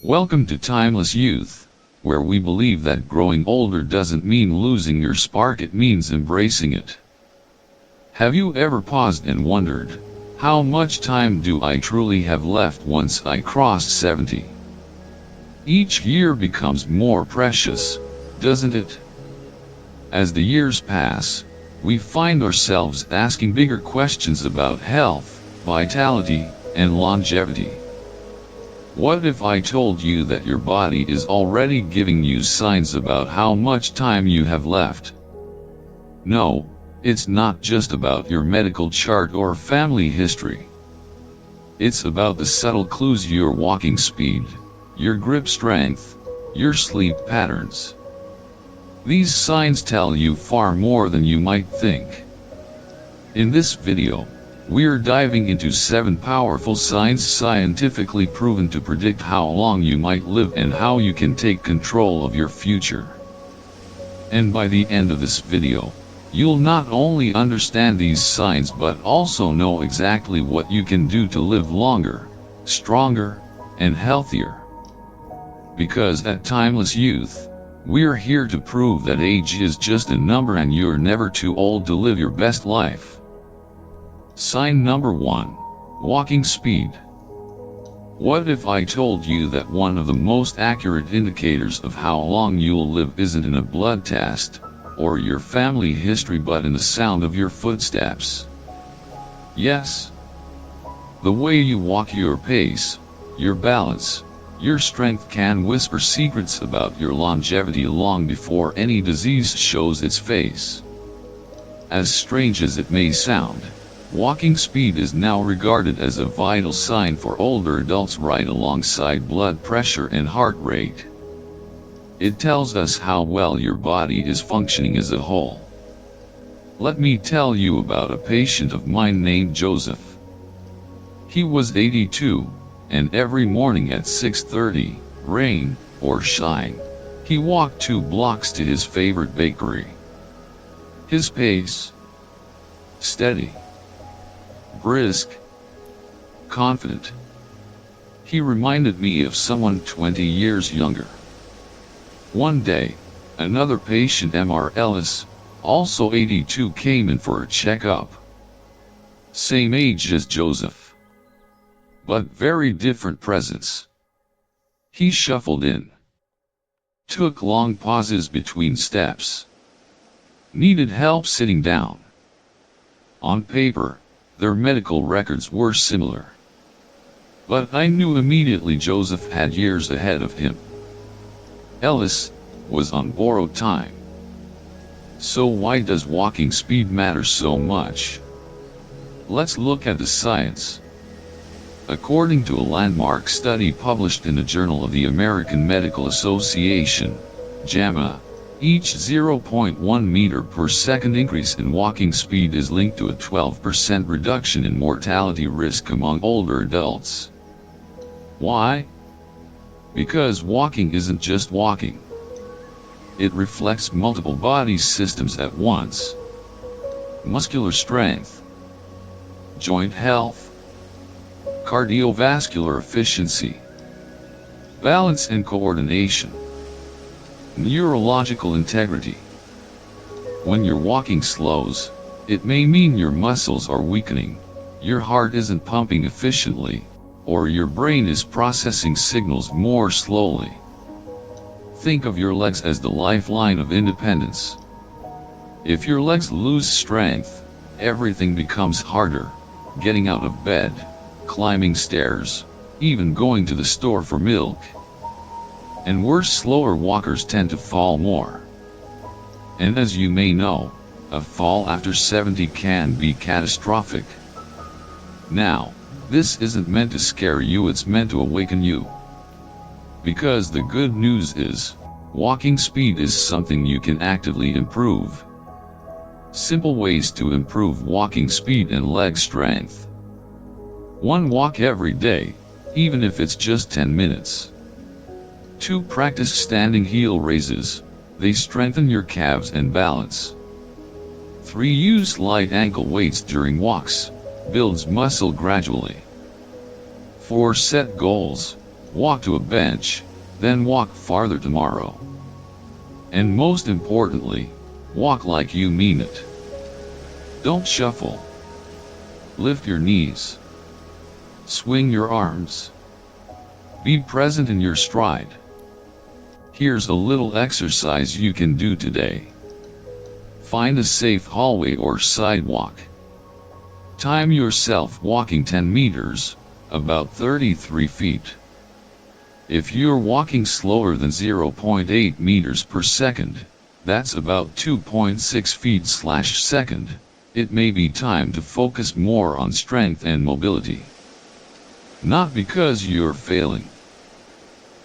Welcome to Timeless Youth, where we believe that growing older doesn't mean losing your spark, it means embracing it. Have you ever paused and wondered, how much time do I truly have left once I cross 70? Each year becomes more precious, doesn't it? As the years pass, we find ourselves asking bigger questions about health, vitality, and longevity. What if I told you that your body is already giving you signs about how much time you have left? No, it's not just about your medical chart or family history. It's about the subtle clues: your walking speed, your grip strength, your sleep patterns. These signs tell you far more than you might think. In this video, we're diving into 7 powerful signs scientifically proven to predict how long you might live and how you can take control of your future. And by the end of this video, you'll not only understand these signs but also know exactly what you can do to live longer, stronger, and healthier. Because at Timeless Youth, we're here to prove that age is just a number and you're never too old to live your best life. Sign number 1. Walking speed. What if I told you that one of the most accurate indicators of how long you'll live isn't in a blood test, or your family history, but in the sound of your footsteps? Yes. The way you walk, your pace, your balance, your strength can whisper secrets about your longevity long before any disease shows its face. As strange as it may sound, walking speed is now regarded as a vital sign for older adults, right alongside blood pressure and heart rate. It tells us how well your body is functioning as a whole. Let me tell you about a patient of mine named Joseph. He was 82, and every morning at 6:30, rain or shine, he walked 2 blocks to his favorite bakery. His pace? Steady. Brisk, confident. He reminded me of someone 20 years younger. One day, another patient, Mr. Ellis, also 82, came in for a checkup. Same age as Joseph, but very different presence. He shuffled in, took long pauses between steps, needed help sitting down. On paper, their medical records were similar. But I knew immediately Joseph had years ahead of him. Ellis was on borrowed time. So why does walking speed matter so much? Let's look at the science. According to a landmark study published in the Journal of the American Medical Association, JAMA, each 0.1 meter per second increase in walking speed is linked to a 12% reduction in mortality risk among older adults. Why? Because walking isn't just walking. It reflects multiple body systems at once: muscular strength, joint health, cardiovascular efficiency, balance and coordination, neurological integrity. When your walking slows, it may mean your muscles are weakening, your heart isn't pumping efficiently, or your brain is processing signals more slowly. Think of your legs as the lifeline of independence. If your legs lose strength, everything becomes harder: getting out of bed, climbing stairs, even going to the store for milk. And worse, slower walkers tend to fall more. And as you may know, a fall after 70 can be catastrophic. Now, this isn't meant to scare you, it's meant to awaken you. Because the good news is, walking speed is something you can actively improve. Simple ways to improve walking speed and leg strength. 1. Walk every day, even if it's just 10 minutes. 2. Practice standing heel raises. They strengthen your calves and balance. 3. Use light ankle weights during walks. Builds muscle gradually. 4. Set goals. walk to a bench, then walk farther tomorrow. And most importantly, walk like you mean it. Don't shuffle. Lift your knees. Swing your arms. Be present in your stride. Here's a little exercise you can do today. Find a safe hallway or sidewalk. Time yourself walking 10 meters, about 33 feet. If you're walking slower than 0.8 meters per second, that's about 2.6 feet/second, it may be time to focus more on strength and mobility. Not because you're failing,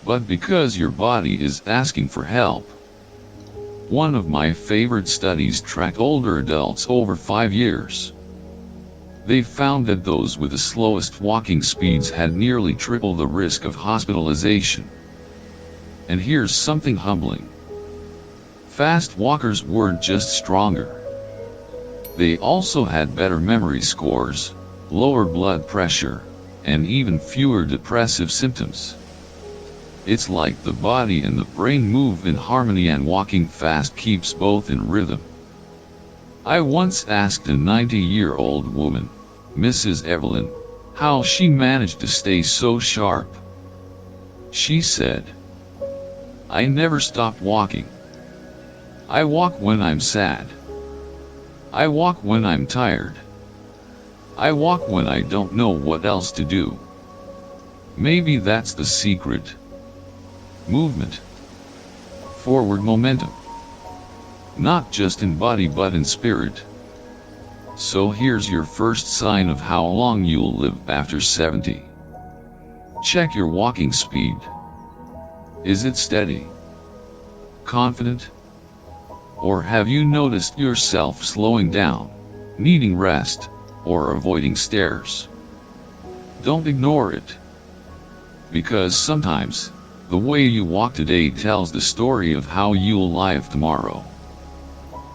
but because your body is asking for help. One of my favorite studies tracked older adults over 5 years. They found that those with the slowest walking speeds had nearly triple the risk of hospitalization. And here's something humbling. Fast walkers weren't just stronger. They also had better memory scores, lower blood pressure, and even fewer depressive symptoms. It's like the body and the brain move in harmony, and walking fast keeps both in rhythm. I once asked a 90-year-old woman, Mrs. Evelyn, how she managed to stay so sharp. She said, "I never stopped walking. I walk when I'm sad. I walk when I'm tired. I walk when I don't know what else to do." Maybe that's the secret. Movement. Forward momentum. Not just in body but in spirit. So here's your first sign of how long you'll live after 70. Check your walking speed. Is it steady? Confident? Or have you noticed yourself slowing down, needing rest, or avoiding stairs? Don't ignore it. Because sometimes, the way you walk today tells the story of how you'll live tomorrow.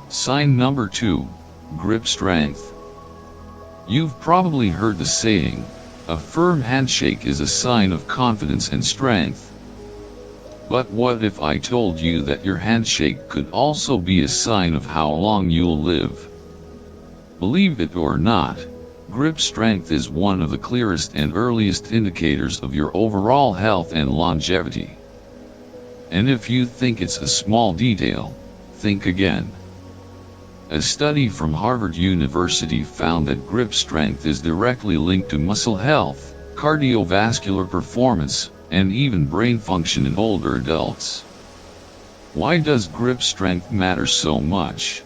Sign number 2, grip strength. You've probably heard the saying, a firm handshake is a sign of confidence and strength. But what if I told you that your handshake could also be a sign of how long you'll live? Believe it or not, grip strength is one of the clearest and earliest indicators of your overall health and longevity. And if you think it's a small detail, think again. A study from Harvard University found that grip strength is directly linked to muscle health, cardiovascular performance, and even brain function in older adults. Why does grip strength matter so much?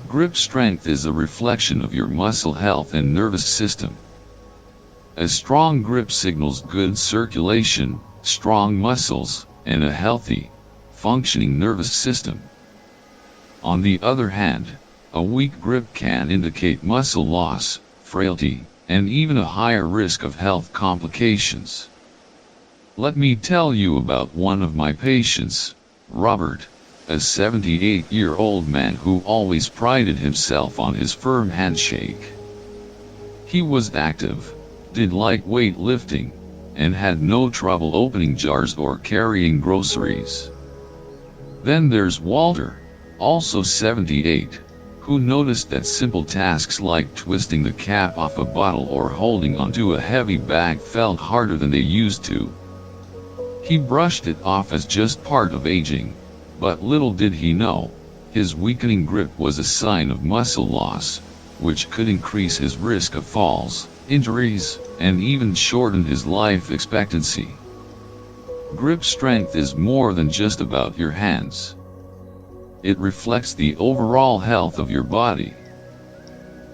Grip strength is a reflection of your muscle health and nervous system. A strong grip signals good circulation, strong muscles, and a healthy, functioning nervous system. On the other hand, a weak grip can indicate muscle loss, frailty, and even a higher risk of health complications. Let me tell you about one of my patients, Robert, a 78-year-old man who always prided himself on his firm handshake. He was active, did lightweight lifting, and had no trouble opening jars or carrying groceries. Then there's Walter, also 78, who noticed that simple tasks like twisting the cap off a bottle or holding onto a heavy bag felt harder than they used to. He brushed it off as just part of aging, but little did he know, his weakening grip was a sign of muscle loss, which could increase his risk of falls, injuries, and even shorten his life expectancy. Grip strength is more than just about your hands. It reflects the overall health of your body.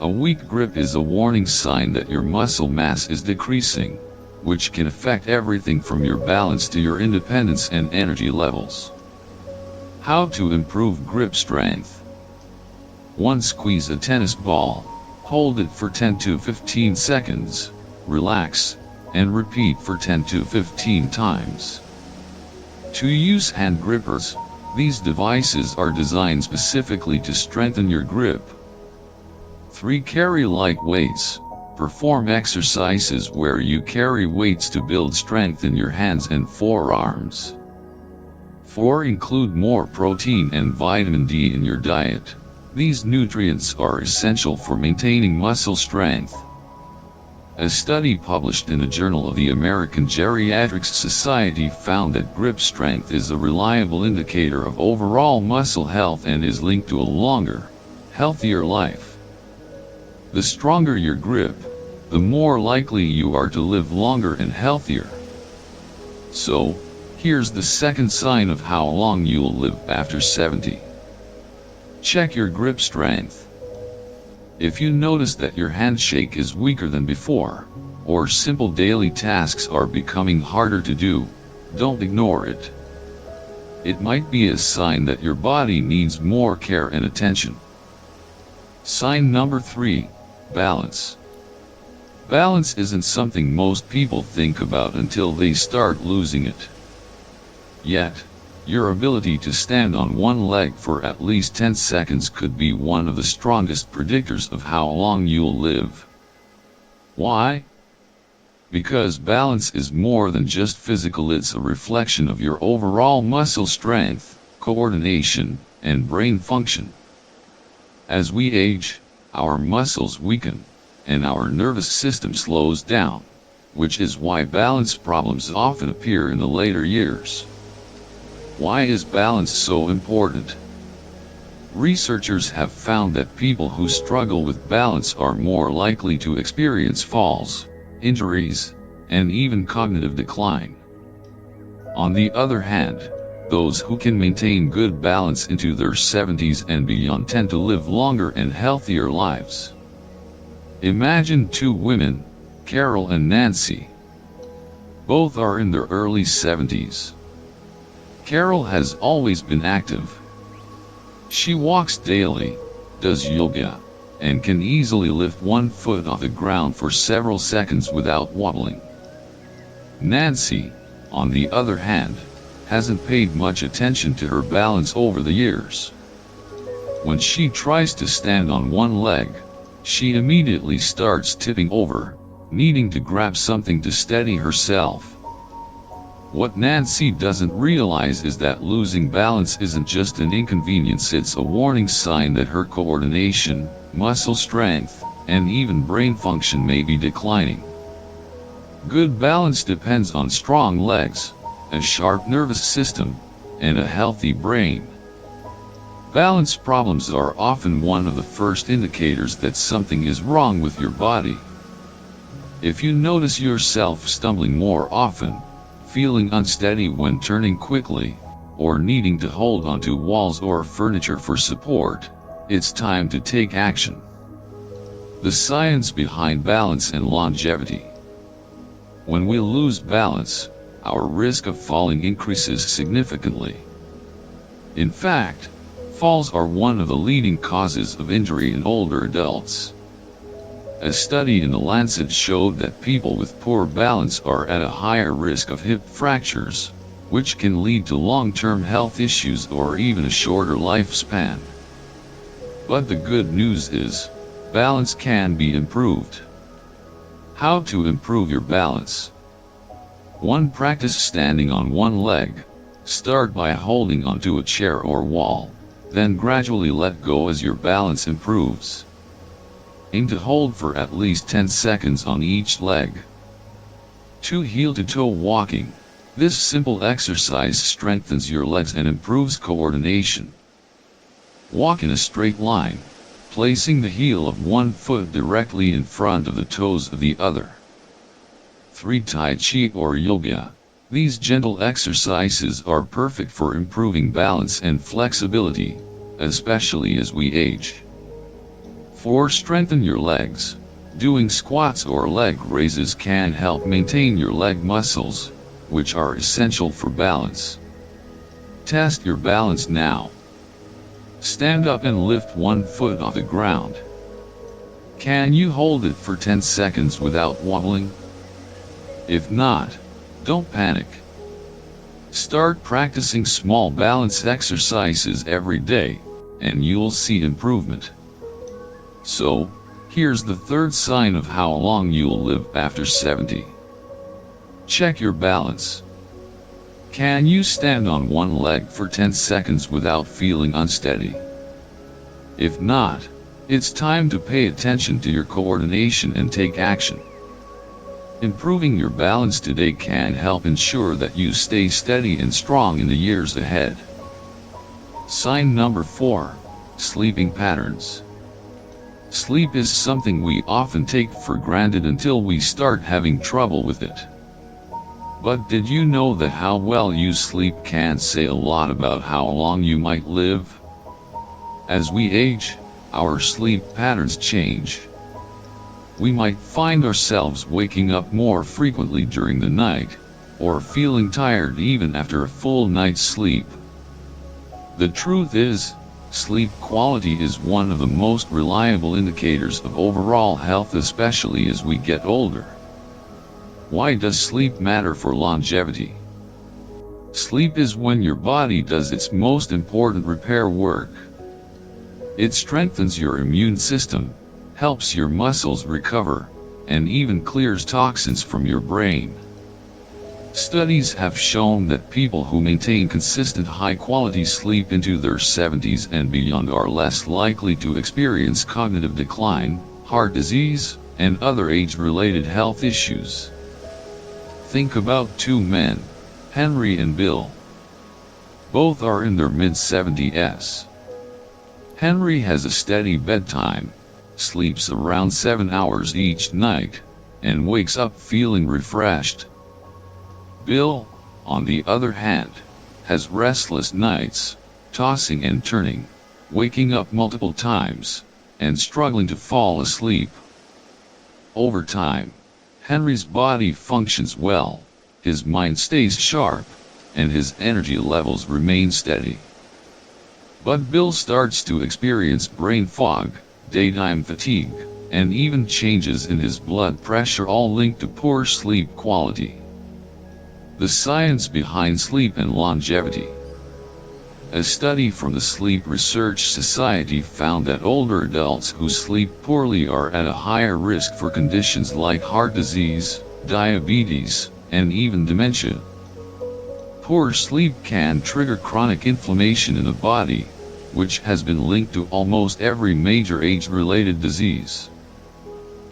A weak grip is a warning sign that your muscle mass is decreasing, which can affect everything from your balance to your independence and energy levels. How to improve grip strength? 1. Squeeze a tennis ball, hold it for 10 to 15 seconds, relax, and repeat for 10 to 15 times. 2. Use hand grippers. These devices are designed specifically to strengthen your grip. 3. Carry light weights, perform exercises where you carry weights to build strength in your hands and forearms. 4. Include more protein and vitamin D in your diet. These nutrients are essential for maintaining muscle strength. A study published in the Journal of the American Geriatrics Society found that grip strength is a reliable indicator of overall muscle health and is linked to a longer, healthier life. The stronger your grip, the more likely you are to live longer and healthier. So, here's the second sign of how long you'll live after 70. Check your grip strength. If you notice that your handshake is weaker than before, or simple daily tasks are becoming harder to do, don't ignore it. It might be a sign that your body needs more care and attention. Sign number 3, balance. Balance isn't something most people think about until they start losing it. Yet, your ability to stand on one leg for at least 10 seconds could be one of the strongest predictors of how long you'll live. Why? Because balance is more than just physical, it's a reflection of your overall muscle strength, coordination, and brain function. As we age, our muscles weaken, and our nervous system slows down, which is why balance problems often appear in the later years. Why is balance so important? Researchers have found that people who struggle with balance are more likely to experience falls, injuries, and even cognitive decline. On the other hand, those who can maintain good balance into their 70s and beyond tend to live longer and healthier lives. Imagine two women, Carol and Nancy. Both are in their early 70s. Carol has always been active. She walks daily, does yoga, and can easily lift one foot off the ground for several seconds without wobbling. Nancy, on the other hand, hasn't paid much attention to her balance over the years. When she tries to stand on one leg, she immediately starts tipping over, needing to grab something to steady herself. What Nancy doesn't realize is that losing balance isn't just an inconvenience, it's a warning sign that her coordination, muscle strength, and even brain function may be declining. Good balance depends on strong legs, a sharp nervous system, and a healthy brain. Balance problems are often one of the first indicators that something is wrong with your body. If you notice yourself stumbling more often, feeling unsteady when turning quickly, or needing to hold onto walls or furniture for support, it's time to take action. The science behind balance and longevity. When we lose balance, our risk of falling increases significantly. In fact, falls are one of the leading causes of injury in older adults. A study in The Lancet showed that people with poor balance are at a higher risk of hip fractures, which can lead to long-term health issues or even a shorter lifespan. But the good news is, balance can be improved. How to improve your balance? 1. Practice standing on one leg. Start by holding onto a chair or wall, then gradually let go as your balance improves. Aim to hold for at least 10 seconds on each leg. 2. Heel-to-toe walking. This simple exercise strengthens your legs and improves coordination. Walk in a straight line, placing the heel of one foot directly in front of the toes of the other. 3. Tai Chi or yoga. These gentle exercises are perfect for improving balance and flexibility, especially as we age. 4. Strengthen your legs. Doing squats or leg raises can help maintain your leg muscles, which are essential for balance. Test your balance now. Stand up and lift one foot off the ground. Can you hold it for 10 seconds without wobbling? If not, don't panic. Start practicing small balance exercises every day, and you'll see improvement. So, Here's the third sign of how long you'll live after 70. Check your balance. Can you stand on one leg for 10 seconds without feeling unsteady? If not, it's time to pay attention to your coordination and take action. Improving your balance today can help ensure that you stay steady and strong in the years ahead. Sign number 4, sleeping patterns. Sleep is something we often take for granted until we start having trouble with it. But did you know that how well you sleep can say a lot about how long you might live? As we age, our sleep patterns change. We might find ourselves waking up more frequently during the night, or feeling tired even after a full night's sleep. The truth is, sleep quality is one of the most reliable indicators of overall health, especially as we get older. Why does sleep matter for longevity? Sleep is when your body does its most important repair work. It strengthens your immune system, helps your muscles recover, and even clears toxins from your brain. Studies have shown that people who maintain consistent high-quality sleep into their 70s and beyond are less likely to experience cognitive decline, heart disease, and other age-related health issues. Think about two men, Henry and Bill. Both are in their mid-70s. Henry has a steady bedtime, sleeps around 7 hours each night, and wakes up feeling refreshed. Bill, on the other hand, has restless nights, tossing and turning, waking up multiple times, and struggling to fall asleep. Over time, Henry's body functions well, his mind stays sharp, and his energy levels remain steady. But Bill starts to experience brain fog, daytime fatigue, and even changes in his blood pressure, all linked to poor sleep quality. The science behind sleep and longevity. A study from the Sleep Research Society found that older adults who sleep poorly are at a higher risk for conditions like heart disease, diabetes, and even dementia. Poor sleep can trigger chronic inflammation in the body, which has been linked to almost every major age-related disease.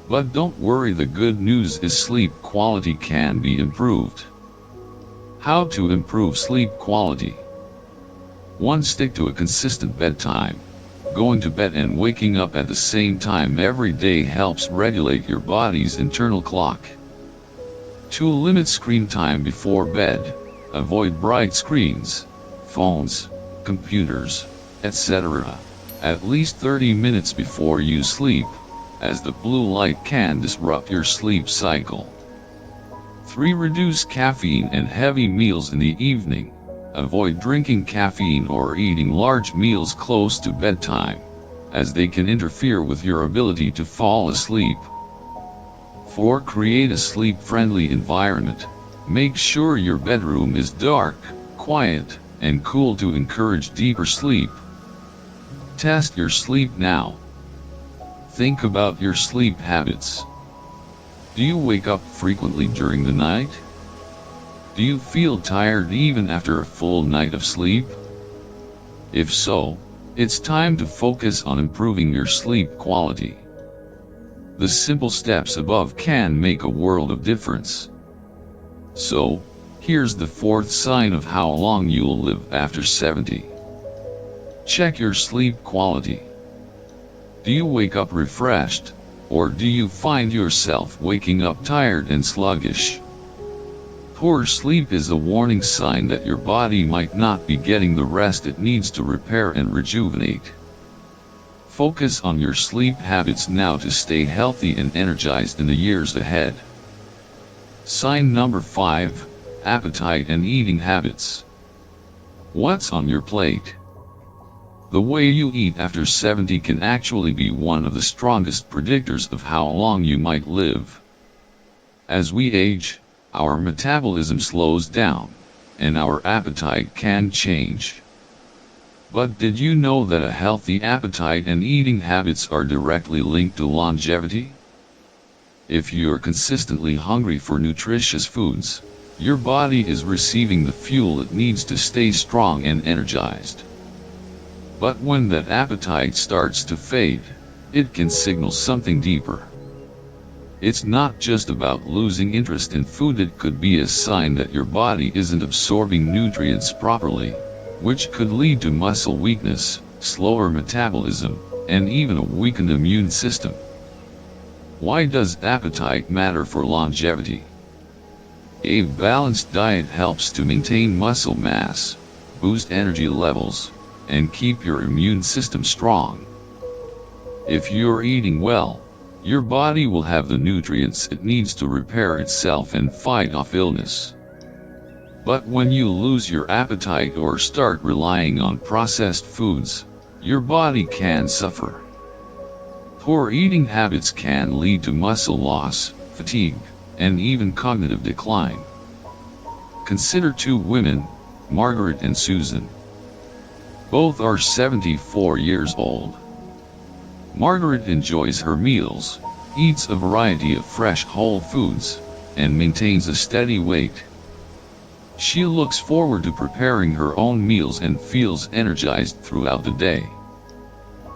But don't worry, the good news is sleep quality can be improved. How to improve sleep quality? 1. Stick to a consistent bedtime. Going to bed and waking up at the same time every day helps regulate your body's internal clock. 2. Limit screen time before bed. Avoid bright screens, phones, computers, etc., at least 30 minutes before you sleep, as the blue light can disrupt your sleep cycle. 3. Reduce caffeine and heavy meals in the evening. Avoid drinking caffeine or eating large meals close to bedtime, as they can interfere with your ability to fall asleep. 4. Create a sleep-friendly environment. Make sure your bedroom is dark, quiet, and cool to encourage deeper sleep. Test your sleep now. Think about your sleep habits. Do you wake up frequently during the night? Do you feel tired even after a full night of sleep? If so, it's time to focus on improving your sleep quality. The simple steps above can make a world of difference. So, here's the fourth sign of how long you'll live after 70. Check your sleep quality. Do you wake up refreshed, or do you find yourself waking up tired and sluggish? Poor sleep is a warning sign that your body might not be getting the rest it needs to repair and rejuvenate. Focus on your sleep habits now to stay healthy and energized in the years ahead. Sign number 5, appetite and eating habits. What's on your plate? The way you eat after 70 can actually be one of the strongest predictors of how long you might live. As we age, our metabolism slows down, and our appetite can change. But did you know that a healthy appetite and eating habits are directly linked to longevity? If you're consistently hungry for nutritious foods, your body is receiving the fuel it needs to stay strong and energized. But when that appetite starts to fade, it can signal something deeper. It's not just about losing interest in food, it could be a sign that your body isn't absorbing nutrients properly, which could lead to muscle weakness, slower metabolism, and even a weakened immune system. Why does appetite matter for longevity? A balanced diet helps to maintain muscle mass, boost energy levels, and keep your immune system strong. If you're eating well, your body will have the nutrients it needs to repair itself and fight off illness. But when you lose your appetite or start relying on processed foods, your body can suffer. Poor eating habits can lead to muscle loss, fatigue, and even cognitive decline. Consider two women, Margaret and Susan. Both are 74 years old. Margaret enjoys her meals, eats a variety of fresh whole foods, and maintains a steady weight. She looks forward to preparing her own meals and feels energized throughout the day.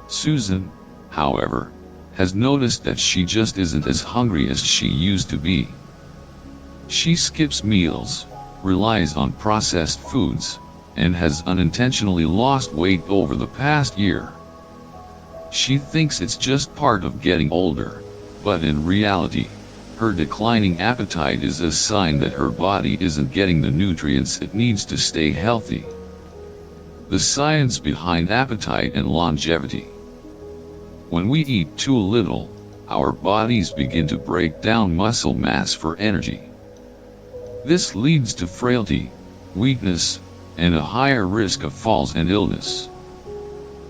Susan, however, has noticed that she just isn't as hungry as she used to be. She skips meals, relies on processed foods, and has unintentionally lost weight over the past year. She thinks it's just part of getting older, but in reality, her declining appetite is a sign that her body isn't getting the nutrients it needs to stay healthy. The science behind appetite and longevity. When we eat too little, our bodies begin to break down muscle mass for energy. This leads to frailty, weakness, and a higher risk of falls and illness.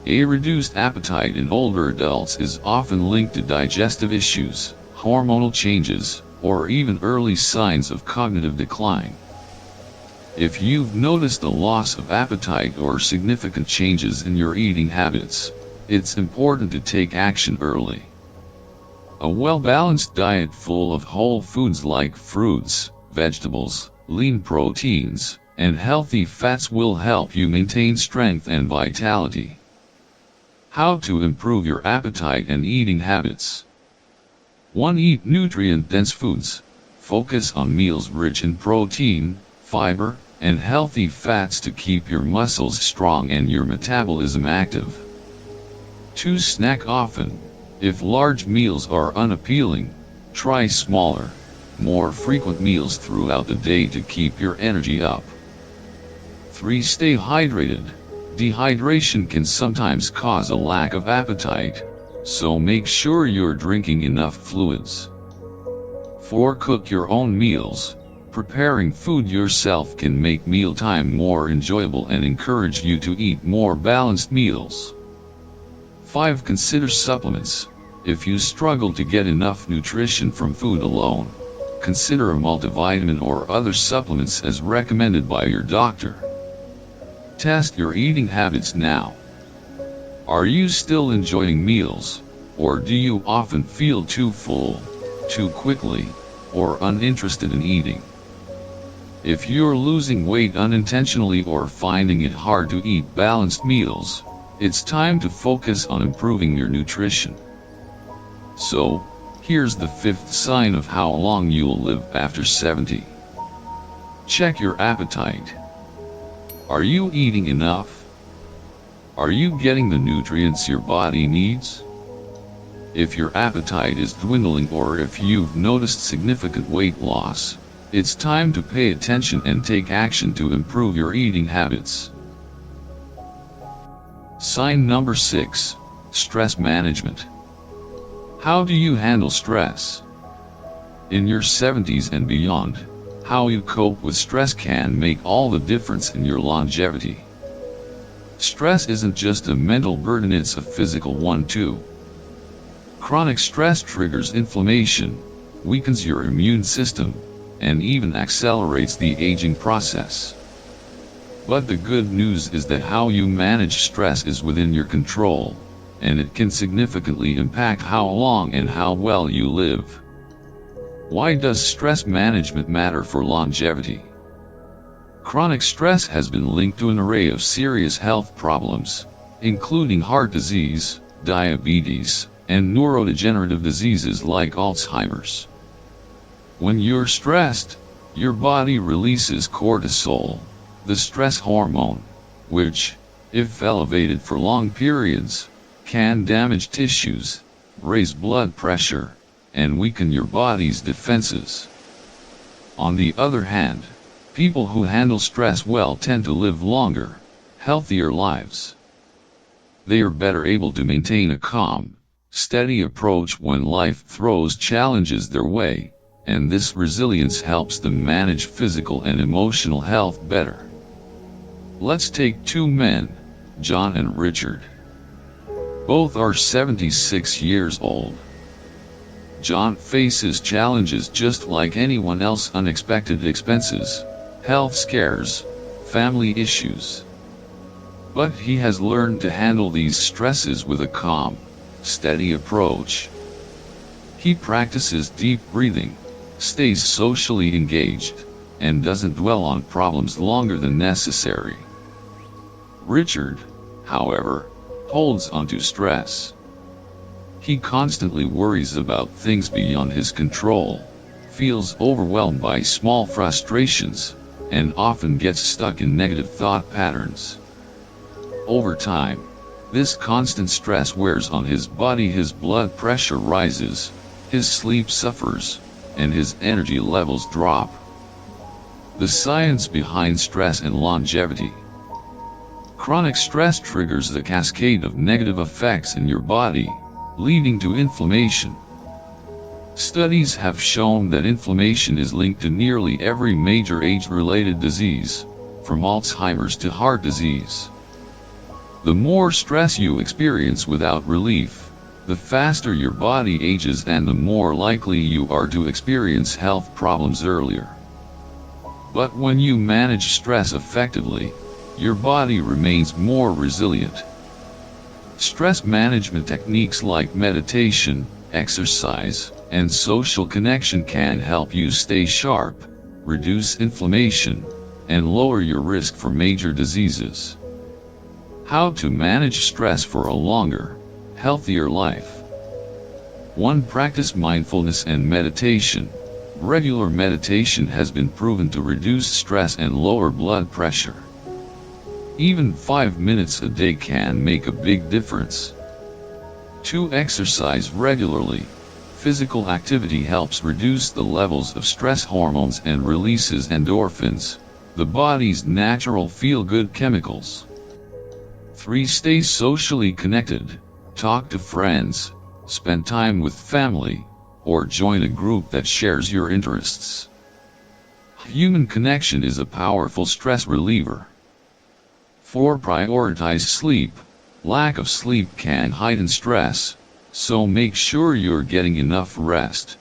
A reduced appetite in older adults is often linked to digestive issues, hormonal changes, or even early signs of cognitive decline. If you've noticed a loss of appetite or significant changes in your eating habits, it's important to take action early. A well-balanced diet full of whole foods like fruits, vegetables, lean proteins, and healthy fats will help you maintain strength and vitality. How to improve your appetite and eating habits. 1. Eat nutrient-dense foods. Focus on meals rich in protein, fiber, and healthy fats to keep your muscles strong and your metabolism active. 2. Snack often. If large meals are unappealing, try smaller, more frequent meals throughout the day to keep your energy up. 3. Stay hydrated. Dehydration can sometimes cause a lack of appetite, so make sure you're drinking enough fluids. 4. Cook your own meals. Preparing food yourself can make mealtime more enjoyable and encourage you to eat more balanced meals. 5. Consider supplements. If you struggle to get enough nutrition from food alone, consider a multivitamin or other supplements as recommended by your doctor. Test your eating habits now. Are you still enjoying meals, or do you often feel too full, too quickly, or uninterested in eating? If you're losing weight unintentionally or finding it hard to eat balanced meals, it's time to focus on improving your nutrition. So, here's the 5th sign of how long you'll live after 70. Check your appetite. Are you eating enough? Are you getting the nutrients your body needs? If your appetite is dwindling or if you've noticed significant weight loss, it's time to pay attention and take action to improve your eating habits. Sign number 6. Stress management. How do you handle stress? In your 70s and beyond, how you cope with stress can make all the difference in your longevity. Stress isn't just a mental burden, it's a physical one too. Chronic stress triggers inflammation, weakens your immune system, and even accelerates the aging process. But the good news is that how you manage stress is within your control, and it can significantly impact how long and how well you live. Why does stress management matter for longevity? Chronic stress has been linked to an array of serious health problems, including heart disease, diabetes, and neurodegenerative diseases like Alzheimer's. When you're stressed, your body releases cortisol, the stress hormone, which, if elevated for long periods, can damage tissues, raise blood pressure, and weaken your body's defenses. On the other hand, people who handle stress well tend to live longer, healthier lives. They are better able to maintain a calm, steady approach when life throws challenges their way, and this resilience helps them manage physical and emotional health better. Let's take two men, John and Richard. Both are 76 years old. John faces challenges just like anyone else: unexpected expenses, health scares, family issues. But he has learned to handle these stresses with a calm, steady approach. He practices deep breathing, stays socially engaged, and doesn't dwell on problems longer than necessary. Richard, however, holds on to stress. He constantly worries about things beyond his control, feels overwhelmed by small frustrations, and often gets stuck in negative thought patterns. Over time, this constant stress wears on his body. His blood pressure rises, his sleep suffers, and his energy levels drop. The science behind stress and longevity. Chronic stress triggers the cascade of negative effects in your body, leading to inflammation. Studies have shown that inflammation is linked to nearly every major age-related disease, from Alzheimer's to heart disease. The more stress you experience without relief, the faster your body ages and the more likely you are to experience health problems earlier. But when you manage stress effectively, your body remains more resilient. Stress management techniques like meditation, exercise, and social connection can help you stay sharp, reduce inflammation, and lower your risk for major diseases. How to manage stress for a longer, healthier life. 1. Practice mindfulness and meditation. Regular meditation has been proven to reduce stress and lower blood pressure. Even 5 minutes a day can make a big difference. 2. Exercise regularly. Physical activity helps reduce the levels of stress hormones and releases endorphins, the body's natural feel-good chemicals. 3. Stay socially connected. Talk to friends, spend time with family, or join a group that shares your interests. Human connection is a powerful stress reliever. 4. Prioritize sleep. Lack of sleep can heighten stress, so make sure you're getting enough rest.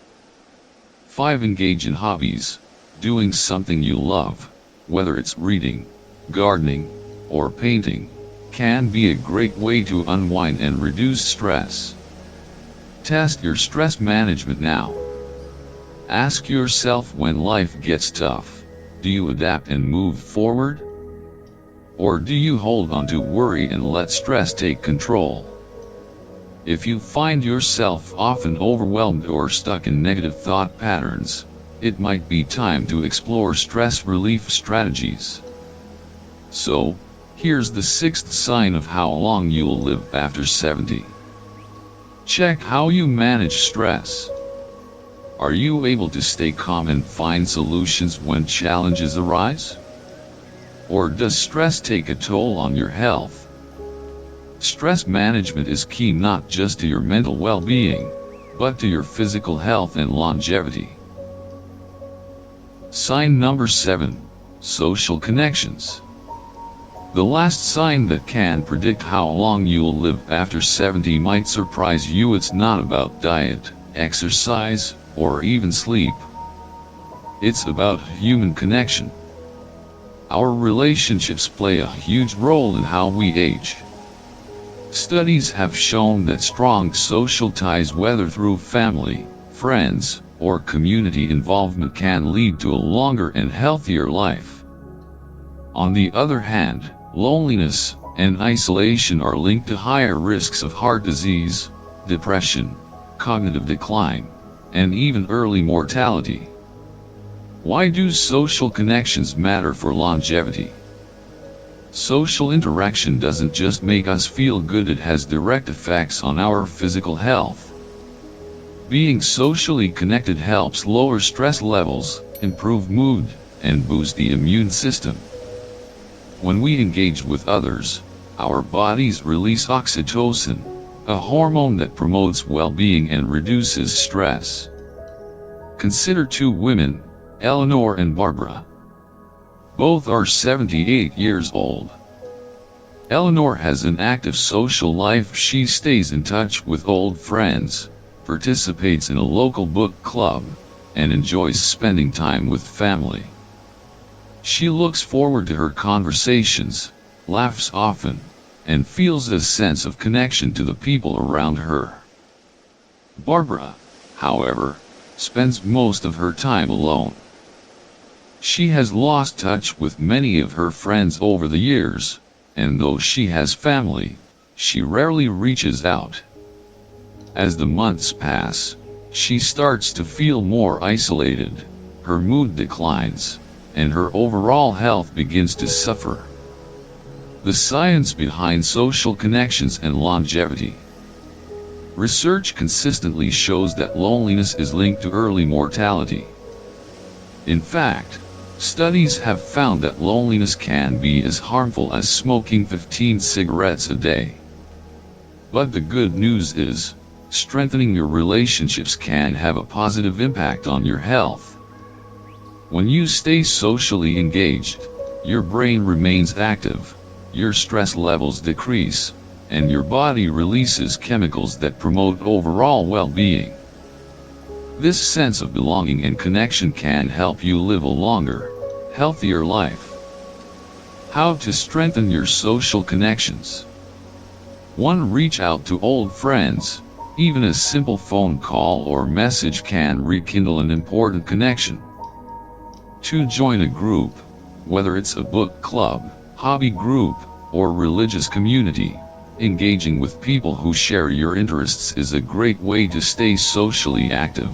5. Engage in hobbies. Doing something you love, whether it's reading, gardening, or painting, can be a great way to unwind and reduce stress. Test your stress management now. Ask yourself, when life gets tough, do you adapt and move forward? Or do you hold on to worry and let stress take control? If you find yourself often overwhelmed or stuck in negative thought patterns, it might be time to explore stress relief strategies. So, here's the 6th sign of how long you'll live after 70. Check how you manage stress. Are you able to stay calm and find solutions when challenges arise? Or does stress take a toll on your health? Stress management is key not just to your mental well-being, but to your physical health and longevity. Sign number 7. Social connections. The last sign that can predict how long you'll live after 70 might surprise you. It's not about diet, exercise, or even sleep. It's about human connection. Our relationships play a huge role in how we age. Studies have shown that strong social ties, whether through family, friends, or community involvement, can lead to a longer and healthier life. On the other hand, loneliness and isolation are linked to higher risks of heart disease, depression, cognitive decline, and even early mortality. Why do social connections matter for longevity? Social interaction doesn't just make us feel good, it has direct effects on our physical health. Being socially connected helps lower stress levels, improve mood, and boost the immune system. When we engage with others, our bodies release oxytocin, a hormone that promotes well-being and reduces stress. Consider two women, Eleanor and Barbara. Both are 78 years old. Eleanor has an active social life. She stays in touch with old friends, participates in a local book club, and enjoys spending time with family. She looks forward to her conversations, laughs often, and feels a sense of connection to the people around her. Barbara, however, spends most of her time alone. She has lost touch with many of her friends over the years, and though she has family, she rarely reaches out. As the months pass, she starts to feel more isolated, her mood declines, and her overall health begins to suffer. The science behind social connections and longevity. Research consistently shows that loneliness is linked to early mortality. In fact, studies have found that loneliness can be as harmful as smoking 15 cigarettes a day. But the good news is, strengthening your relationships can have a positive impact on your health. When you stay socially engaged, your brain remains active, your stress levels decrease, and your body releases chemicals that promote overall well-being. This sense of belonging and connection can help you live a longer, healthier life. How to strengthen your social connections. 1. Reach out to old friends. Even a simple phone call or message can rekindle an important connection. 2. Join a group, whether it's a book club, hobby group, or religious community. Engaging with people who share your interests is a great way to stay socially active.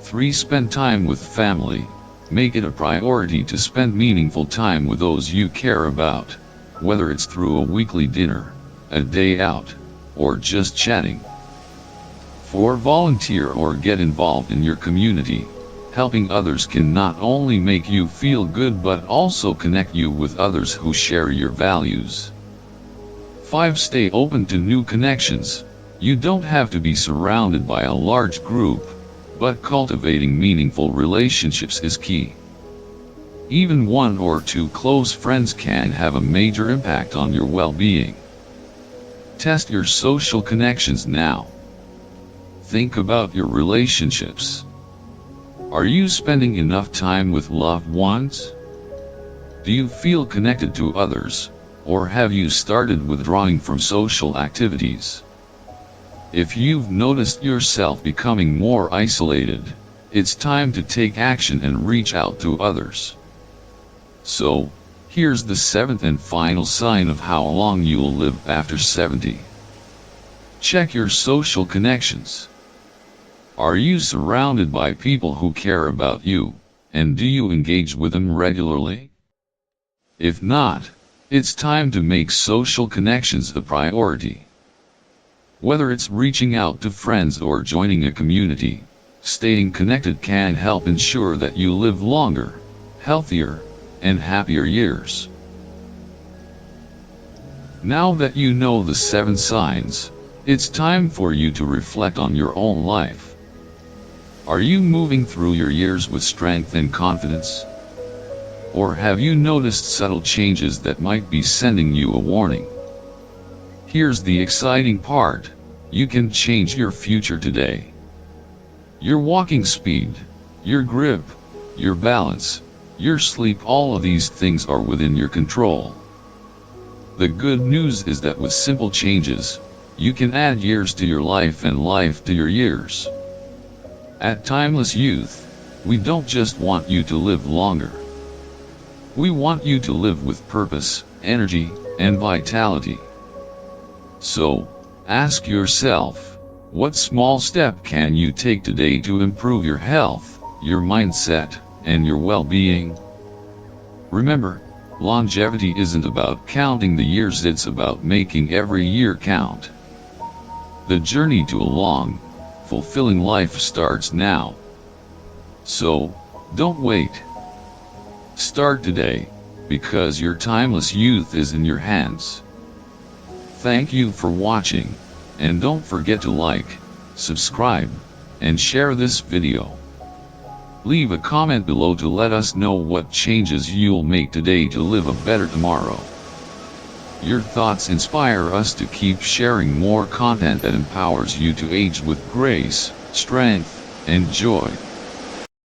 3. Spend time with family. Make it a priority to spend meaningful time with those you care about, whether it's through a weekly dinner, a day out, or just chatting. 4. Volunteer or get involved in your community. Helping others can not only make you feel good but also connect you with others who share your values. 5. Stay open to new connections. You don't have to be surrounded by a large group, but cultivating meaningful relationships is key. Even 1 or 2 close friends can have a major impact on your well-being. Test your social connections now. Think about your relationships. Are you spending enough time with loved ones? Do you feel connected to others, or have you started withdrawing from social activities? If you've noticed yourself becoming more isolated, it's time to take action and reach out to others. So, here's the 7th and final sign of how long you'll live after 70. Check your social connections. Are you surrounded by people who care about you, and do you engage with them regularly? If not, it's time to make social connections a priority. Whether it's reaching out to friends or joining a community, staying connected can help ensure that you live longer, healthier, and happier years. Now that you know the 7 signs, it's time for you to reflect on your own life. Are you moving through your years with strength and confidence? Or have you noticed subtle changes that might be sending you a warning? Here's the exciting part. You can change your future today. Your walking speed, your grip, your balance, your sleep, all of these things are within your control. The good news is that with simple changes, you can add years to your life and life to your years. At Timeless Youth, we don't just want you to live longer. We want you to live with purpose, energy, and vitality. So, ask yourself, what small step can you take today to improve your health, your mindset, and your well-being? Remember, longevity isn't about counting the years, it's about making every year count. The journey to a long, fulfilling life starts now. So, don't wait. Start today, because your timeless youth is in your hands. Thank you for watching, and don't forget to like, subscribe, and share this video. Leave a comment below to let us know what changes you'll make today to live a better tomorrow. Your thoughts inspire us to keep sharing more content that empowers you to age with grace, strength, and joy.